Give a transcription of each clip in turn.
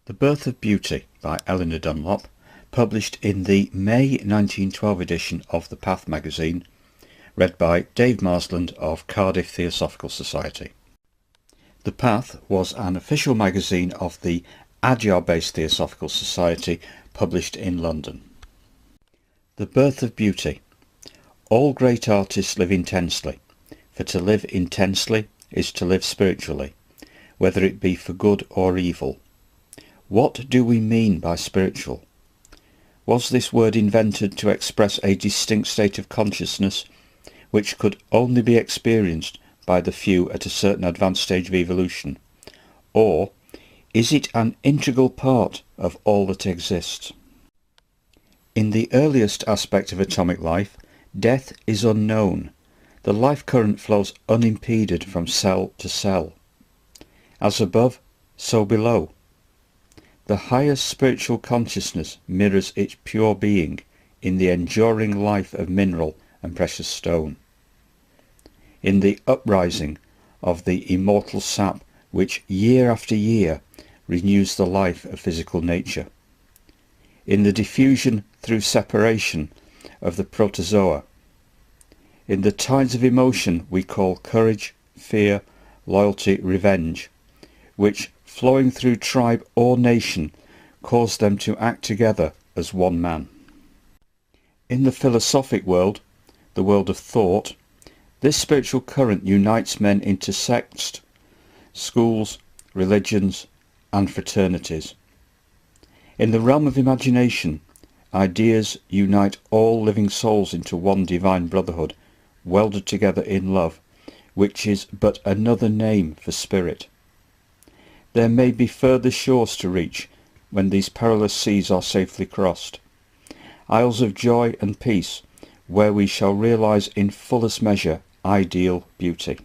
The Birth of Beauty by Eleanor Dunlop, published in the May 1912 edition of The Path magazine, read by Dave Marsland of Cardiff Theosophical Society. The Path was an official magazine of the Adyar-based Theosophical Society, published in London. The Birth of Beauty. All great artists live intensely, for to live intensely is to live spiritually, whether it be for good or evil. What do we mean by spiritual? Was this word invented to express a distinct state of consciousness which could only be experienced by the few at a certain advanced stage of evolution? Or is it an integral part of all that exists? In the earliest aspect of atomic life, death is unknown. The life current flows unimpeded from cell to cell. As above, so below. The highest spiritual consciousness mirrors its pure being in the enduring life of mineral and precious stone, in the uprising of the immortal sap which year after year renews the life of physical nature, in the diffusion through separation of the protozoa, in the tides of emotion we call courage, fear, loyalty, revenge, which, flowing through tribe or nation, cause them to act together as one man. In the philosophic world, the world of thought, this spiritual current unites men into sects, schools, religions, and fraternities. In the realm of imagination, ideas unite all living souls into one divine brotherhood, welded together in love, which is but another name for spirit. There may be further shores to reach when these perilous seas are safely crossed, isles of joy and peace, where we shall realize in fullest measure ideal beauty.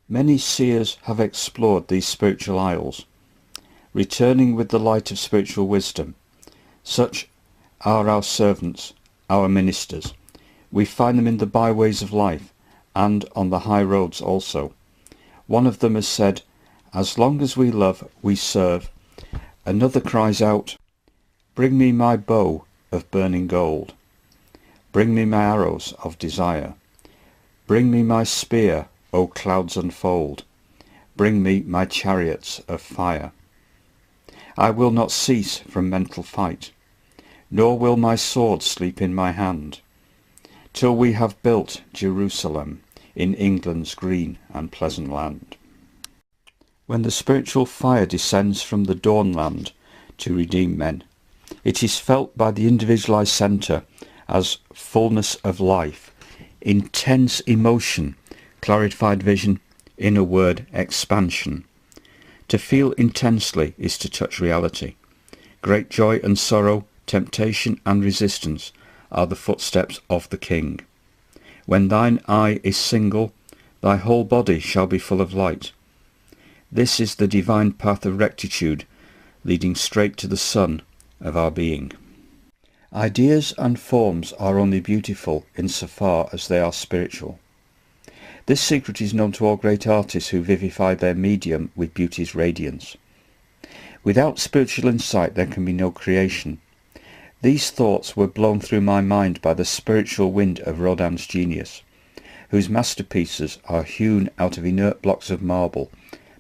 Many seers have explored these spiritual isles, returning with the light of spiritual wisdom. Such are our servants, our ministers. We find them in the byways of life, and on the high roads also. One of them has said, "As long as we love, we serve." Another cries out, "Bring me my bow of burning gold. Bring me my arrows of desire. Bring me my spear, O clouds unfold. Bring me my chariots of fire. I will not cease from mental fight, nor will my sword sleep in my hand, till we have built Jerusalem in England's green and pleasant land." When the spiritual fire descends from the dawnland to redeem men, it is felt by the individualized centre as fullness of life, intense emotion, clarified vision, in a word, expansion. To feel intensely is to touch reality. Great joy and sorrow, temptation and resistance are the footsteps of the King. When thine eye is single, thy whole body shall be full of light. This is the divine path of rectitude, leading straight to the sun of our being. Ideas and forms are only beautiful in so far as they are spiritual. This secret is known to all great artists who vivify their medium with beauty's radiance. Without spiritual insight there can be no creation. These thoughts were blown through my mind by the spiritual wind of Rodin's genius, whose masterpieces are hewn out of inert blocks of marble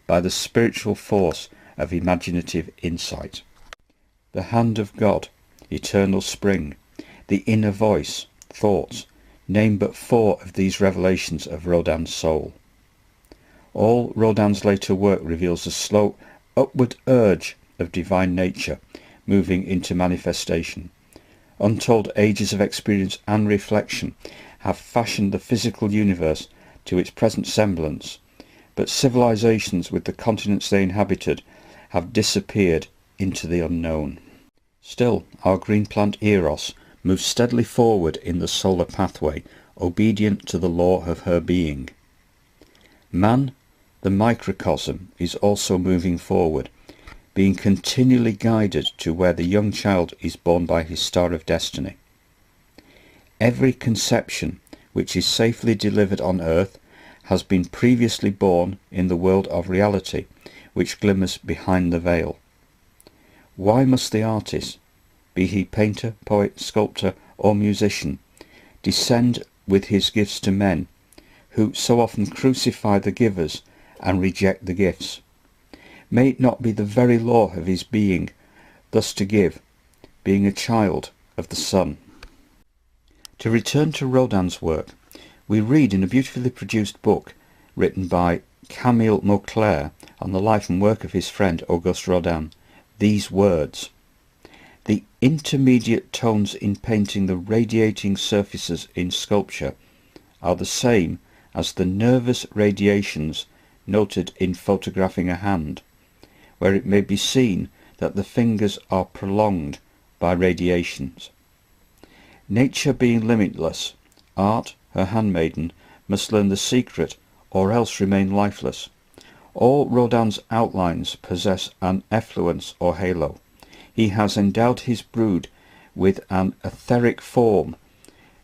by the spiritual force of imaginative insight. The hand of God, eternal spring, the inner voice, thoughts, name but four of these revelations of Rodin's soul. All Rodin's later work reveals a slow upward urge of divine nature moving into manifestation. Untold ages of experience and reflection have fashioned the physical universe to its present semblance, but civilizations with the continents they inhabited have disappeared into the unknown. Still, our green plant Eros moves steadily forward in the solar pathway, obedient to the law of her being. Man, the microcosm, is also moving forward, being continually guided to where the young child is born by his star of destiny. Every conception which is safely delivered on earth has been previously born in the world of reality which glimmers behind the veil. why must the artist, be he painter, poet, sculptor, or musician, descend with his gifts to men, who so often crucify the givers and reject the gifts? May it not be the very law of his being thus to give, being a child of the sun? To return to Rodin's work, we read in a beautifully produced book written by Camille Mauclair on the life and work of his friend Auguste Rodin these words: "The intermediate tones in painting the radiating surfaces in sculpture are the same as the nervous radiations noted in photographing a hand, where it may be seen that the fingers are prolonged by radiations. Nature being limitless, art, her handmaiden, must learn the secret or else remain lifeless. All Rodin's outlines possess an effluence or halo. He has endowed his brood with an etheric form.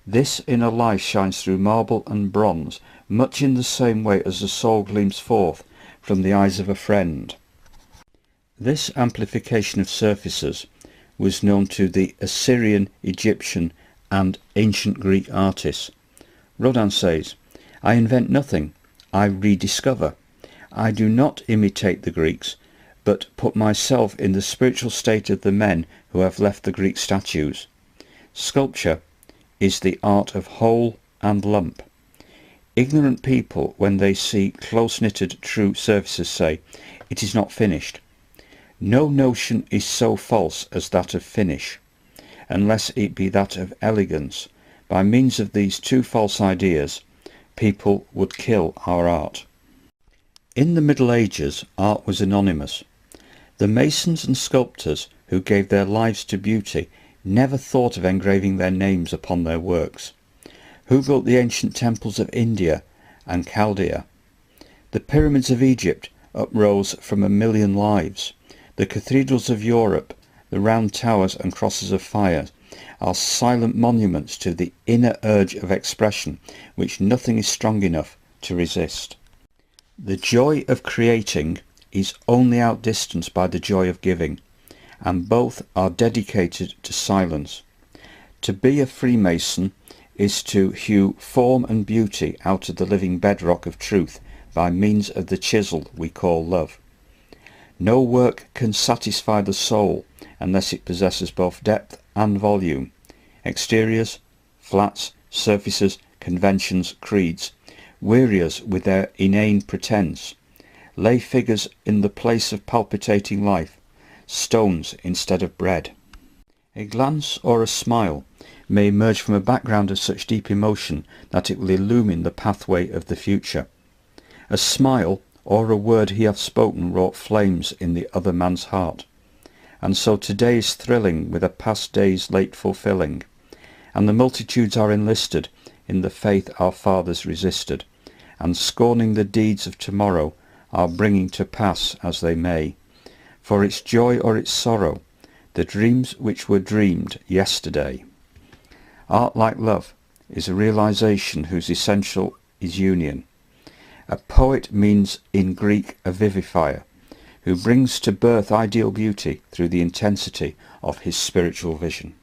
This inner life shines through marble and bronze, much in the same way as the soul gleams forth from the eyes of a friend." This amplification of surfaces was known to the Assyrian, Egyptian and ancient Greek artists. Rodin says, "I invent nothing, I rediscover. I do not imitate the Greeks, but put myself in the spiritual state of the men who have left the Greek statues. Sculpture is the art of whole and lump. Ignorant people, when they see close-knitted true surfaces, say, 'It is not finished.' No notion is so false as that of finish, unless it be that of elegance. By means of these two false ideas, people would kill our art." In the Middle Ages, art was anonymous. The masons and sculptors who gave their lives to beauty never thought of engraving their names upon their works. Who built the ancient temples of India and Chaldea? The pyramids of Egypt uprose from 1,000,000 lives. The cathedrals of Europe, the round towers and crosses of fire, are silent monuments to the inner urge of expression which nothing is strong enough to resist. The joy of creating is only outdistanced by the joy of giving, and both are dedicated to silence. To be a Freemason is to hew form and beauty out of the living bedrock of truth by means of the chisel we call love. No work can satisfy the soul unless it possesses both depth and volume. Exteriors, flats, surfaces, conventions, creeds, weary us with their inane pretense, lay figures in the place of palpitating life, stones instead of bread. A glance or a smile may emerge from a background of such deep emotion that it will illumine the pathway of the future. A smile or a word he hath spoken wrought flames in the other man's heart. And so today is thrilling with a past day's late fulfilling, and the multitudes are enlisted in the faith our fathers resisted, and scorning the deeds of tomorrow are bringing to pass as they may, for its joy or its sorrow, the dreams which were dreamed yesterday. Art, like love, is a realization whose essential is union. A poet means in Greek a vivifier, who brings to birth ideal beauty through the intensity of his spiritual vision.